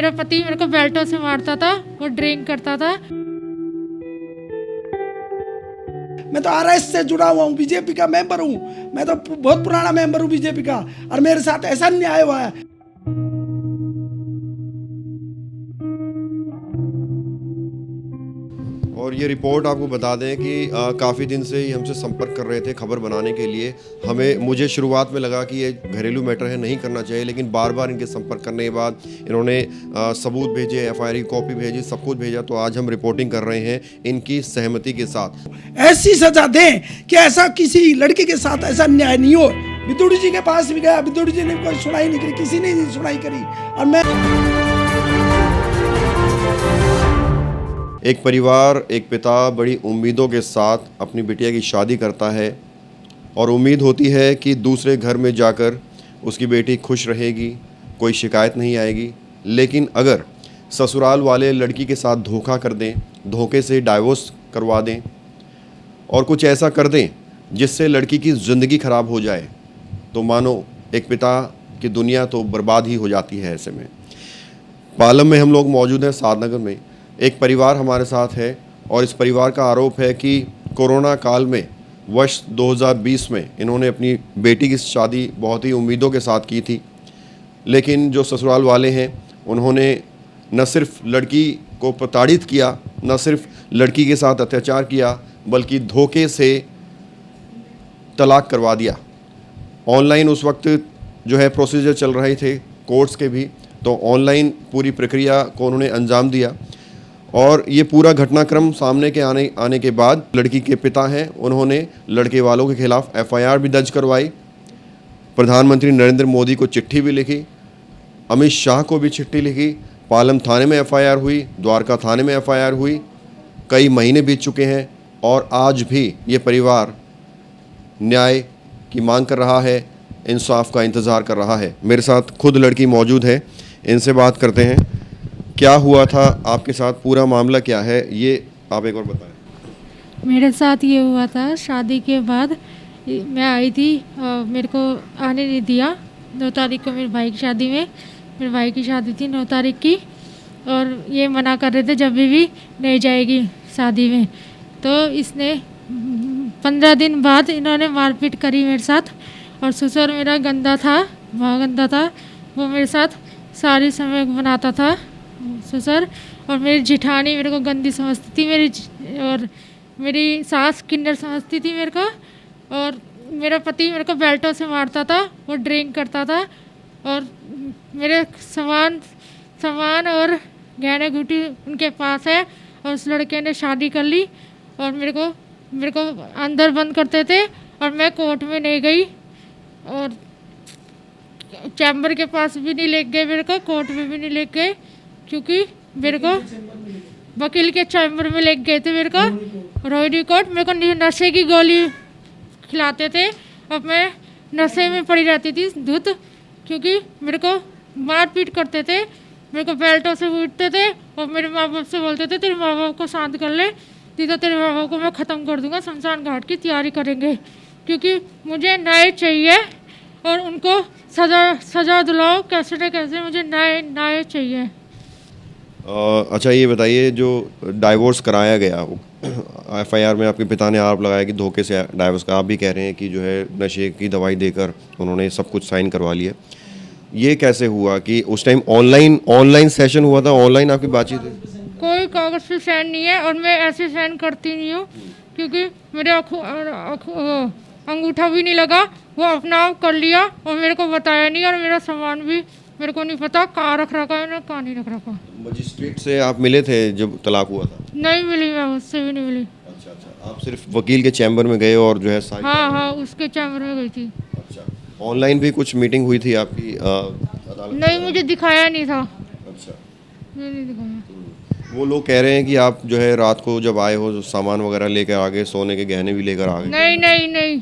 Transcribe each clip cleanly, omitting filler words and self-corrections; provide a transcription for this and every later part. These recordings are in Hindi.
मेरा पति मेरे को बेल्टों से मारता था, वो ड्रिंक करता था। मैं तो आरएस से जुड़ा हुआ हूँ, बीजेपी का मेंबर हूँ। मैं तो बहुत पुराना मेंबर हूँ बीजेपी का, और मेरे साथ ऐसा अन्याय हुआ है। और ये रिपोर्ट आपको बता दें कि काफ़ी दिन से ही हमसे संपर्क कर रहे थे खबर बनाने के लिए। मुझे शुरुआत में लगा कि ये घरेलू मैटर है, नहीं करना चाहिए, लेकिन बार बार इनके संपर्क करने के बाद इन्होंने सबूत भेजे, एफआईआर की कॉपी भेजी, सब कुछ भेजा। तो आज हम रिपोर्टिंग कर रहे हैं इनकी सहमति के साथ। ऐसी सजा दें कि ऐसा किसी लड़की के साथ ऐसा अन्याय नहीं हो। विदुड़ी जी के पास भी गया, विदुड़ी जी ने कोई सुनाई नहीं करी, किसी ने नहीं सुनाई करी। और मैं एक परिवार, एक पिता बड़ी उम्मीदों के साथ अपनी बिटिया की शादी करता है और उम्मीद होती है कि दूसरे घर में जाकर उसकी बेटी खुश रहेगी, कोई शिकायत नहीं आएगी। लेकिन अगर ससुराल वाले लड़की के साथ धोखा कर दें, धोखे से डाइवोर्स करवा दें और कुछ ऐसा कर दें जिससे लड़की की ज़िंदगी ख़राब हो जाए, तो मानो एक पिता की दुनिया तो बर्बाद ही हो जाती है। ऐसे में पालम में हम लोग मौजूद हैं, सादनगर में। एक परिवार हमारे साथ है और इस परिवार का आरोप है कि कोरोना काल में वर्ष 2020 में इन्होंने अपनी बेटी की शादी बहुत ही उम्मीदों के साथ की थी, लेकिन जो ससुराल वाले हैं उन्होंने न सिर्फ लड़की को प्रताड़ित किया, न सिर्फ लड़की के साथ अत्याचार किया, बल्कि धोखे से तलाक करवा दिया। ऑनलाइन उस वक्त जो है प्रोसीजर चल रहे थे कोर्ट्स के भी, तो ऑनलाइन पूरी प्रक्रिया को उन्होंने अंजाम दिया। और ये पूरा घटनाक्रम सामने के आने के बाद लड़की के पिता हैं, उन्होंने लड़के वालों के खिलाफ एफआईआर भी दर्ज करवाई, प्रधानमंत्री नरेंद्र मोदी को चिट्ठी भी लिखी, अमित शाह को भी चिट्ठी लिखी, पालम थाने में एफआईआर हुई, द्वारका थाने में एफआईआर हुई। कई महीने बीत चुके हैं और आज भी ये परिवार न्याय की मांग कर रहा है, इंसाफ का इंतज़ार कर रहा है। मेरे साथ खुद लड़की मौजूद है, इनसे बात करते हैं। क्या हुआ था आपके साथ, पूरा मामला क्या है, ये आप एक और बताएं। मेरे साथ ये हुआ था, शादी के बाद मैं आई थी, मेरे को आने नहीं दिया। 9 तारीख को मेरे भाई की शादी में, मेरे भाई की शादी थी 9 तारीख की, और ये मना कर रहे थे जब भी नहीं जाएगी शादी में। तो इसने 15 दिन बाद इन्होंने मारपीट करी मेरे साथ। और ससुर मेरा गंदा था, वहाँ गंदा था, वो मेरे साथ सारी समय बनाता था ससुर। और मेरी जिठानी मेरे को गंदी समझती थी, और मेरी सास किन्नर समझती थी मेरे को। और मेरा पति मेरे को बेल्टों से मारता था, वो ड्रिंक करता था, और मेरे सामान और गहने गुटी उनके पास है। और उस लड़के ने शादी कर ली और मेरे को अंदर बंद करते थे, और मैं कोर्ट में नहीं गई और चैम्बर के पास भी नहीं ले गए, मेरे को कोर्ट में भी नहीं ले गए, क्योंकि मेरे को वकील के चैम्बर में ले गए थे। मेरे को रोहिणी कोर्ट मेरे को नशे की गोली खिलाते थे और मैं नशे में पड़ी रहती थी धुत, क्योंकि मेरे को मारपीट करते थे, मेरे को बेल्टों से पीटते थे और मेरे माँ बाप से बोलते थे तेरे माँ बाप को शांत कर ले, तो तेरे माँ बाप को मैं ख़त्म कर दूंगा, शमशान घाट की तैयारी करेंगे। क्योंकि मुझे न्याय चाहिए और उनको सज़ा दिलाओ, कैसे न कैसे मुझे न्याय चाहिए। अच्छा ये बताइए, जो डाइवोर्स कराया गया एफआईआर में आपके पिता ने आरोप लगाया कि धोखे से डाइवोर्स का, आप भी कह रहे हैं कि जो है नशे की दवाई देकर उन्होंने सब कुछ साइन करवा लिया। ये कैसे हुआ कि उस टाइम ऑनलाइन सेशन हुआ था, ऑनलाइन आपकी बातचीत है? कोई कागज़ पे साइन नहीं है और मैं ऐसे साइन करती नहीं हूँ, क्योंकि मेरे अंगूठा भी नहीं लगा, वो अपना आप कर लिया और मेरे को बताया नहीं, और मेरा सामान भी मेरे को नहीं पता कहाँ रख रखा है, कहाँ नहीं रख रखा। मजिस्ट्रेट से आप मिले थे जब तलाक हुआ था? नहीं मिली, मैं उससे भी नहीं मिली। अच्छा, आप सिर्फ वकील के चैम्बर में गए और जो है साइन? हाँ, उसके चैम्बर में गई थी। अच्छा, ऑनलाइन भी कुछ मीटिंग हुई थी आपकी अदालत? नहीं, मुझे दिखाया नहीं था। अच्छा, नहीं दिखाया। वो लोग कह रहे हैं कि आप जो है रात को जब आए हो सामान वगैरह लेकर आ गए, सोने के गहने भी लेकर आ गए? नहीं,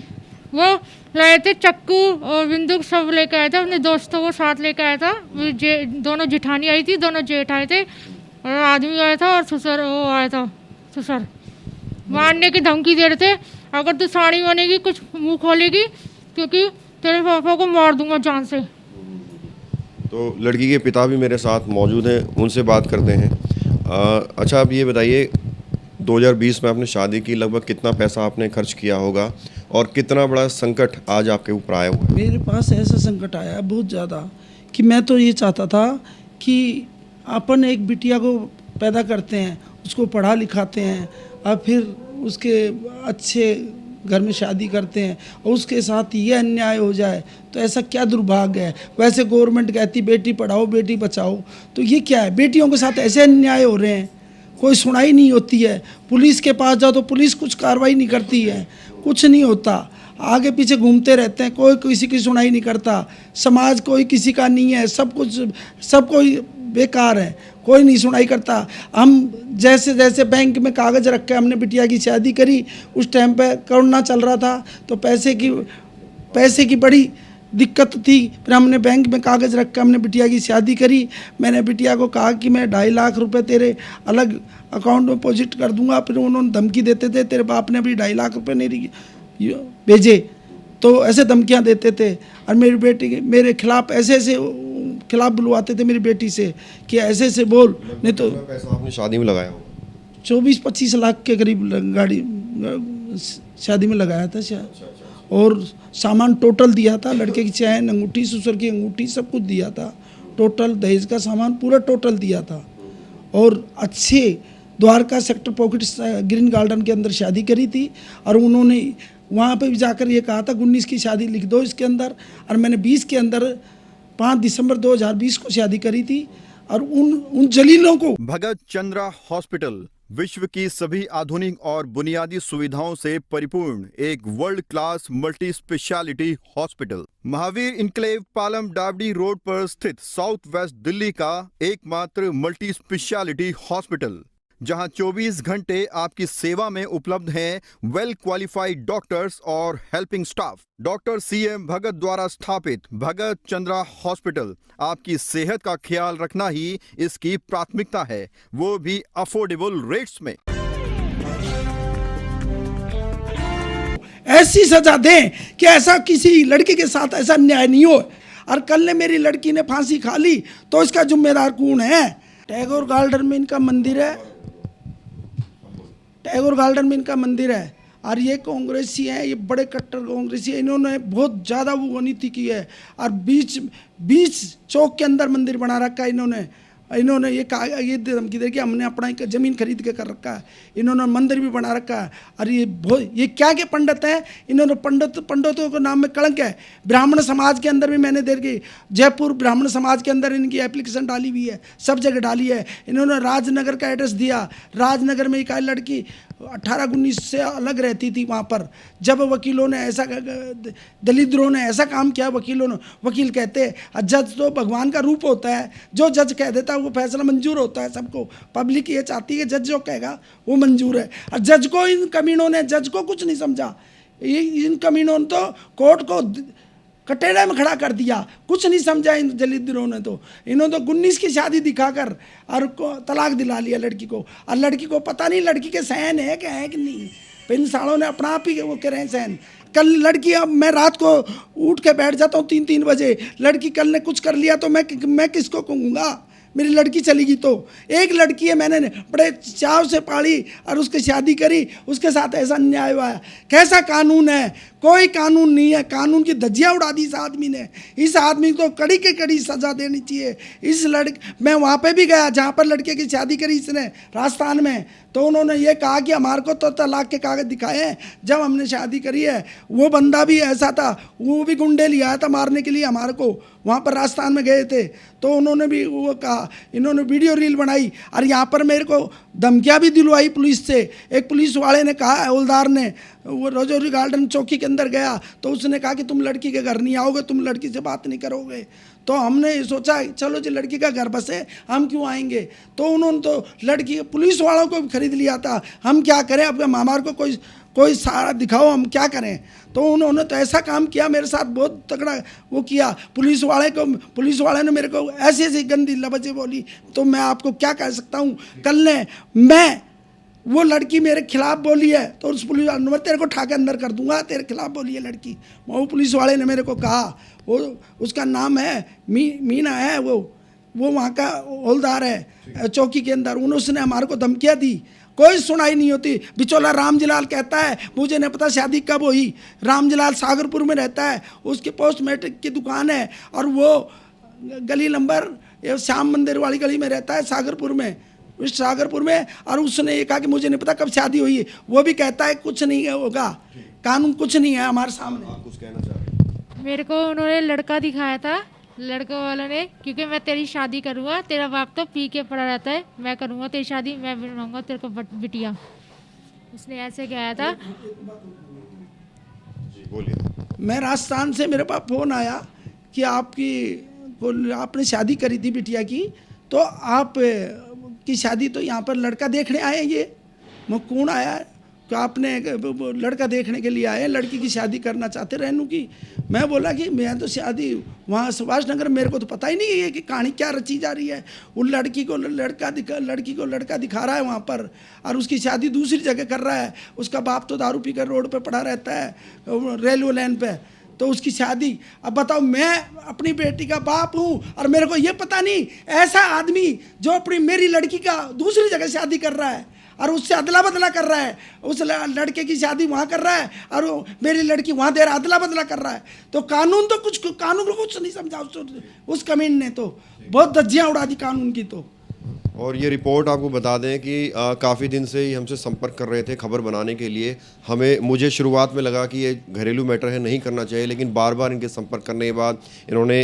वो लाए थे चक्कू और बंदूक सब लेकर आया था, अपने दोस्तों को साथ लेकर आया था। दोनों जिठानी आई थी, दोनों जेठ आए थे, और आदमी आया था और ससुर वो आया था। ससुर मारने की धमकी दे रहे थे, अगर तू साड़ी बनेगी, कुछ मुंह खोलेगी, क्योंकि तेरे पापा को मार दूंगा जान से। तो लड़की के पिता भी मेरे साथ मौजूद हैं, उनसे बात करते हैं। अच्छा, आप ये बताइए 2020 में आपने शादी की, लगभग कितना पैसा आपने खर्च किया होगा और कितना बड़ा संकट आज आपके ऊपर आया हुआ है? मेरे पास ऐसा संकट आया है बहुत ज़्यादा कि मैं तो ये चाहता था कि अपन एक बिटिया को पैदा करते हैं, उसको पढ़ा लिखाते हैं और फिर उसके अच्छे घर में शादी करते हैं और उसके साथ ये अन्याय हो जाए तो ऐसा क्या दुर्भाग्य है। वैसे गवर्नमेंट कहती बेटी पढ़ाओ बेटी बचाओ, तो ये क्या है? बेटियों के साथ ऐसे अन्याय हो रहे हैं, कोई सुनाई नहीं होती है। पुलिस के पास जाओ तो पुलिस कुछ कार्रवाई नहीं करती है, कुछ नहीं होता, आगे पीछे घूमते रहते हैं, कोई किसी की सुनाई नहीं करता। समाज कोई किसी का नहीं है, सब कोई बेकार है, कोई नहीं सुनाई करता। हम जैसे बैंक में कागज़ रख के हमने बिटिया की शादी करी, उस टाइम पे कोरोना चल रहा था तो पैसे की बड़ी दिक्कत थी। फिर हमने बैंक में कागज़ रख के हमने बिटिया की शादी करी। मैंने बिटिया को कहा कि मैं 2.5 लाख रुपए तेरे अलग अकाउंट में डिपॉजिट कर दूंगा। फिर उन्होंने धमकी देते थे, तेरे बाप ने अभी 2.5 लाख रुपए नहीं भेजे, तो ऐसे धमकियां देते थे। और मेरी बेटी के मेरे खिलाफ ऐसे खिलाफ बुलवाते थे मेरी बेटी से कि ऐसे बोल, नहीं तो कितना पैसा आपने शादी में लगाया होगा? 24-25 लाख के करीब गाड़ी शादी में लगाया था शायद। और सामान टोटल दिया था, लड़के की चैन, अंगूठी, ससुर की अंगूठी, सब कुछ दिया था। टोटल दहेज का सामान पूरा टोटल दिया था। और अच्छे Dwarka sector pocket green garden के अंदर शादी करी थी। और उन्होंने वहाँ पे भी जाकर ये कहा था 19 की शादी लिख दो इसके अंदर। और मैंने 20 के अंदर 5 दिसंबर 2020 को शादी करी थी। और उन जलीलों को भगत चंद्रा हॉस्पिटल विश्व की सभी आधुनिक और बुनियादी सुविधाओं से परिपूर्ण एक world class multi speciality hospital, Mahavir enclave Palam डावडी रोड पर स्थित साउथ वेस्ट दिल्ली का एकमात्र मल्टी स्पेशलिटी हॉस्पिटल, जहां 24 घंटे आपकी सेवा में उपलब्ध हैं वेल क्वालिफाइड डॉक्टर्स और हेल्पिंग स्टाफ। डॉक्टर CM भगत द्वारा स्थापित भगत चंद्रा हॉस्पिटल आपकी सेहत का ख्याल रखना ही इसकी प्राथमिकता है, वो भी अफोर्डेबल रेट्स में। ऐसी सजा दें कि ऐसा किसी लड़की के साथ ऐसा अन्याय नहीं हो। और कल ने मेरी लड़की ने फांसी खा ली तो इसका जिम्मेदार कौन है? टैगोर गार्डन में इनका मंदिर है, टैगोर गार्डन में इनका मंदिर है। और ये कांग्रेसी हैं, ये बड़े कट्टर कांग्रेसी हैं, इन्होंने बहुत ज़्यादा वो नीति की है। और बीच चौक के अंदर मंदिर बना रखा है इन्होंने ये कहा, ये धमकी दे कि हमने अपना एक ज़मीन खरीद के कर रखा है। इन्होंने मंदिर भी बना रखा है। और ये क्या के पंडित हैं? इन्होंने पंडितों के नाम में कलंक है। ब्राह्मण समाज के अंदर भी मैंने देर की जयपुर ब्राह्मण समाज के अंदर इनकी एप्लीकेशन डाली हुई है, सब जगह डाली है। इन्होंने राजनगर का एड्रेस दिया, राजनगर में एक लड़की 18-19 से अलग रहती थी वहाँ पर। जब वकीलों ने ऐसा, दलितों ने ऐसा काम किया, वकील कहते हैं जज तो भगवान का रूप होता है, जो जज कह देता है वो फैसला मंजूर होता है सबको। पब्लिक ये चाहती है कि जज जो कहेगा वो मंजूर है। और जज को इन कमीनों ने कुछ नहीं समझा। इन कमीनों ने तो कोर्ट को कटहरे में खड़ा कर दिया, कुछ नहीं समझा इन दलितों ने। तो इन्होंने तो 19 की शादी दिखाकर और तलाक दिला लिया लड़की को। और लड़की को पता नहीं लड़की के सहन है क्या है कि नहीं। इन सालों ने अपना आप ही वो कह रहे हैं सहन। कल लड़की, अब मैं रात को उठ के बैठ जाता हूँ 3-3 बजे, लड़की कल ने कुछ कर लिया तो मैं किसको कहूँगा? मेरी लड़की चलेगी तो एक लड़की है, मैंने बड़े चाव से पाली और उसकी शादी करी, उसके साथ ऐसा अन्याय हुआ है। कैसा कानून है? कोई कानून नहीं है। कानून की धज्जियाँ उड़ा दी इस आदमी ने। इस आदमी को कड़ी के कड़ी सजा देनी चाहिए। मैं वहाँ पे भी गया जहाँ पर लड़के की शादी करी इसने, राजस्थान में। तो उन्होंने ये कहा कि हमारे को तो तलाक के कागज दिखाए हैं जब हमने शादी करी है। वो बंदा भी ऐसा था, वो भी गुंडे लिया था मारने के लिए हमारे को। वहाँ पर राजस्थान में गए थे तो उन्होंने भी वो कहा, इन्होंने वीडियो रील बनाई और यहाँ पर मेरे को धमकियाँ भी दिलवाई पुलिस से। एक पुलिस वाले ने कहा, हवलदार ने, वो राजौरी गार्डन चौकी के अंदर गया तो उसने कहा कि तुम लड़की के घर नहीं आओगे, तुम लड़की से बात नहीं करोगे। तो हमने सोचा चलो जी लड़की का घर बसे, हम क्यों आएंगे। तो उन्होंने तो लड़की पुलिस वालों को भी खरीद लिया था। हम क्या करें, अब हमारे को कोई सहारा दिखाओ, हम क्या करें। तो उन्होंने तो ऐसा काम किया मेरे साथ, बहुत तगड़ा वो किया। पुलिस वाले ने मेरे को ऐसी गंदी लफ्ज़ें बोली। तो मैं आपको क्या कह सकता हूँ। कल ने मैं वो लड़की मेरे खिलाफ बोली है तो उस पुलिस वाले ने तेरे को उठा के अंदर कर दूंगा, तेरे खिलाफ बोली है लड़की। वो पुलिस वाले ने मेरे को कहा, वो उसका नाम है मीना है, वो वहाँ का हौलदार है चौकी के अंदर। उसने हमारे को धमकियाँ दी, कोई सुनाई नहीं होती। बिचौला रामजीलाल कहता है मुझे नहीं पता शादी कब हुई। रामजीलाल सागरपुर में रहता है, उसकी पोस्ट मैट्रिक की दुकान है और वो गली नंबर श्याम मंदिर वाली गली में रहता है सागरपुर में। और उसने ये कहा कि मुझे नहीं पता कब शादी हुई। वो भी कहता है कुछ नहीं होगा, कानून कुछ नहीं है हमारे सामने। आप कुछ कहना चाह रहे हैं? मेरे को उन्होंने लड़का दिखाया था, लड़के वालों ने, क्योंकि मैं तेरी शादी करूँगा, तेरा बाप तो पी के पड़ा रहता है, मैं करूँगा तेरी शादी, मैं बनाऊँगा तेरे को बिटिया। उसने ऐसे कहा था। जी बोलिए। मैं राजस्थान से, मेरे पास फ़ोन आया कि आपने शादी करी थी बिटिया की, तो आप की शादी तो यहाँ पर लड़का देखने आए हैं। ये मैं कौन आया है तो आपने लड़का देखने के लिए आए हैं, लड़की की शादी करना चाहते रेनू की। मैं बोला कि मैं तो शादी वहाँ सुभाष नगर, मेरे को तो पता ही नहीं है कि कहानी क्या रची जा रही है। उन लड़की को लड़का दिखा रहा है वहाँ पर, और उसकी शादी दूसरी जगह कर रहा है। उसका बाप तो दारू पीकर रोड पे पड़ा रहता है रेलवे लाइन पे, तो उसकी शादी। अब बताओ, मैं अपनी बेटी का बाप हूँ और मेरे को ये पता नहीं ऐसा आदमी जो अपनी मेरी लड़की का दूसरी जगह शादी कर रहा है और उससे अदला बदला कर रहा है, उस लड़के की शादी वहाँ कर रहा है और मेरी लड़की वहाँ दे रहा, अदला बदला कर रहा है। तो कानून को कुछ नहीं समझा उस कमीन ने, तो बहुत धज्जियाँ उड़ा दी कानून की। तो और ये रिपोर्ट आपको बता दें कि काफ़ी दिन से ही हमसे संपर्क कर रहे थे खबर बनाने के लिए। मुझे शुरुआत में लगा कि ये घरेलू मैटर है, नहीं करना चाहिए, लेकिन बार बार इनके संपर्क करने के बाद इन्होंने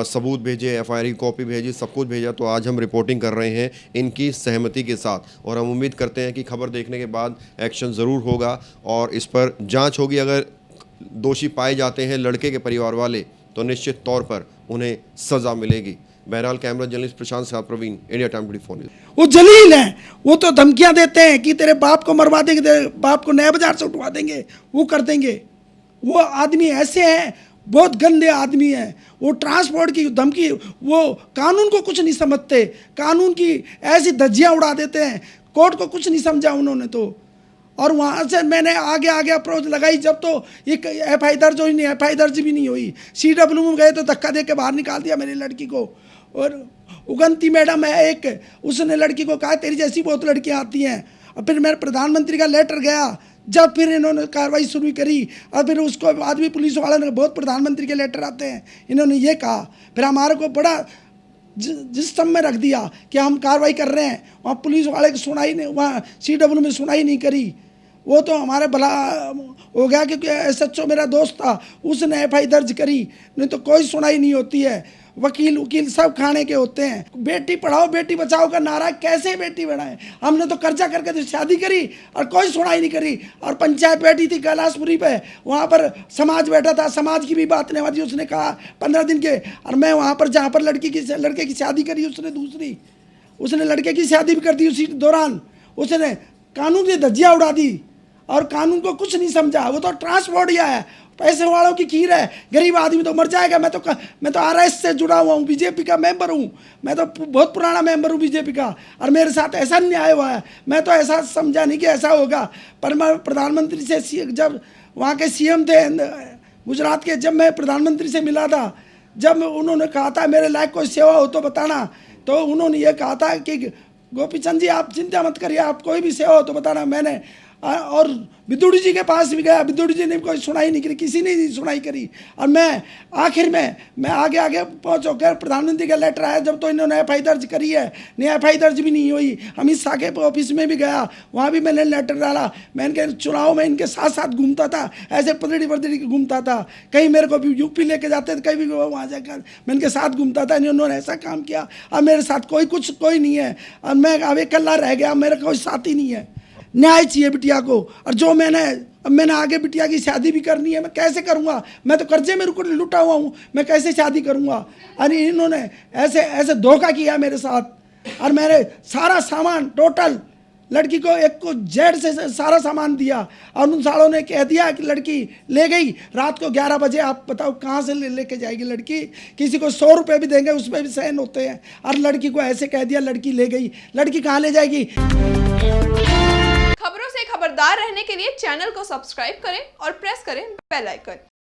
सबूत भेजे, एफआईआर की कॉपी भेजी, सब कुछ भेजा। तो आज हम रिपोर्टिंग कर रहे हैं इनकी सहमति के साथ, और हम उम्मीद करते हैं कि खबर देखने के बाद एक्शन ज़रूर होगा और इस पर जाँच होगी। अगर दोषी पाए जाते हैं लड़के के परिवार वाले तो निश्चित तौर पर उन्हें सज़ा मिलेगी। बहरहाल कैमरा जर्नलिस्ट प्रशांत साहब, प्रवीण, इंडिया टाइम 24 न्यूज़। वो जलील हैं, वो तो धमकियां देते हैं कि तेरे बाप को मरवा देंगे, तेरे बाप को नया बाजार से उठवा देंगे, वो कर देंगे। वो आदमी ऐसे हैं, बहुत गंदे आदमी हैं। वो ट्रांसपोर्ट की धमकी, वो कानून को कुछ नहीं समझते, कानून की ऐसी धज्जियां उड़ा देते हैं। कोर्ट को कुछ नहीं समझा उन्होंने तो। और वहाँ से मैंने आगे अप्रोच लगाई, जब तो एक एफआई दर्ज हुई नहीं, एफआई दर्ज भी नहीं हुई। CW में गए तो धक्का दे के बाहर निकाल दिया मेरी लड़की को। और उगंती मैडम है एक, उसने लड़की को कहा तेरी जैसी बहुत लड़कियाँ आती हैं। और फिर मेरे प्रधानमंत्री का लेटर गया, जब फिर इन्होंने कार्रवाई शुरू करी, और फिर उसको बाद भी पुलिस वालों ने, बहुत प्रधानमंत्री के लेटर आते हैं, इन्होंने ये कहा। फिर हमारे को बड़ा जिस समय में रख दिया कि हम कार्रवाई कर रहे हैं। वहाँ पुलिस वाले की सुनाई नहीं, वहाँ CW में सुनाई नहीं करी। वो तो हमारे भला हो गया क्योंकि SHO मेरा दोस्त था, उसने एफआई दर्ज करी, नहीं तो कोई सुनाई नहीं होती है। वकील सब खाने के होते हैं। बेटी पढ़ाओ बेटी बचाओ का नारा, कैसे बेटी बढ़ाए? हमने तो कर्जा करके तो शादी करी और कोई सुनाई नहीं करी। और पंचायत बैठी थी कैलाशपुरी पे, वहाँ पर समाज बैठा था, समाज की भी बात नहीं हुई। उसने कहा 15 दिन के, और मैं वहाँ पर जहाँ पर लड़के की शादी करी, उसने लड़के की शादी भी कर दी। उसी दौरान उसने कानून की धज्जियाँ उड़ा दी और कानून को कुछ नहीं समझा। वो तो ट्रांसपोर्ट या है, पैसे वालों की खीर है, गरीब आदमी तो मर जाएगा। मैं तो RS से जुड़ा हुआ हूँ, बीजेपी का मेंबर हूँ, मैं तो बहुत पुराना मेंबर हूँ बीजेपी का, और मेरे साथ ऐसा न्याय हुआ है। मैं तो ऐसा समझा नहीं कि ऐसा होगा। पर मैं प्रधानमंत्री से, जब वहाँ के CM थे गुजरात के, जब मैं प्रधानमंत्री से मिला था, जब उन्होंने कहा था मेरे लायक कोई सेवा हो तो बताना, तो उन्होंने ये कहा था कि गोपीचंद जी आप चिंता मत करिए, आप कोई भी सेवा हो तो बताना। मैंने और विदुड़ी जी के पास भी गया, विदुड़ी जी ने कोई सुनाई नहीं करी, किसी ने नहीं सुनाई करी। और मैं आखिर में मैं आगे पहुँच होकर प्रधानमंत्री का लेटर आया, जब तो इन्होंने एफआई दर्ज करी है, नहीं एफआई दर्ज भी नहीं हुई। अमित शाह के ऑफिस में भी गया, वहाँ भी मैंने लेटर डाला। मैं इनके चुनाव में इनके साथ साथ घूमता था, ऐसे पदड़ी घूमता था। कहीं मेरे को भी यूपी लेके जाते थे, कहीं भी वहाँ जाकर मैं इनके साथ घूमता था। इन्होंने ऐसा काम किया, अब मेरे साथ कोई नहीं है, और मैं अब अकेला रह गया, मेरा कोई साथी नहीं है। न्याय चाहिए बिटिया को। और जो मैंने आगे बिटिया की शादी भी करनी है, मैं कैसे करूँगा? मैं तो कर्जे में लुटा हुआ हूँ, मैं कैसे शादी करूँगा? अरे इन्होंने ऐसे धोखा किया मेरे साथ। और मेरे सारा सामान टोटल लड़की को एक को जेड से सारा सामान दिया, और उन सालों ने कह दिया कि लड़की ले गई रात को 11 बजे। आप बताओ कहाँ से लेके जाएगी लड़की? किसी को 100 रुपये भी देंगे, उसमें भी सहन होते हैं। और लड़की को ऐसे कह दिया लड़की ले गई, लड़की कहाँ ले जाएगी? खबरों से खबरदार रहने के लिए चैनल को सब्सक्राइब करें और प्रेस करें बेल आइकन।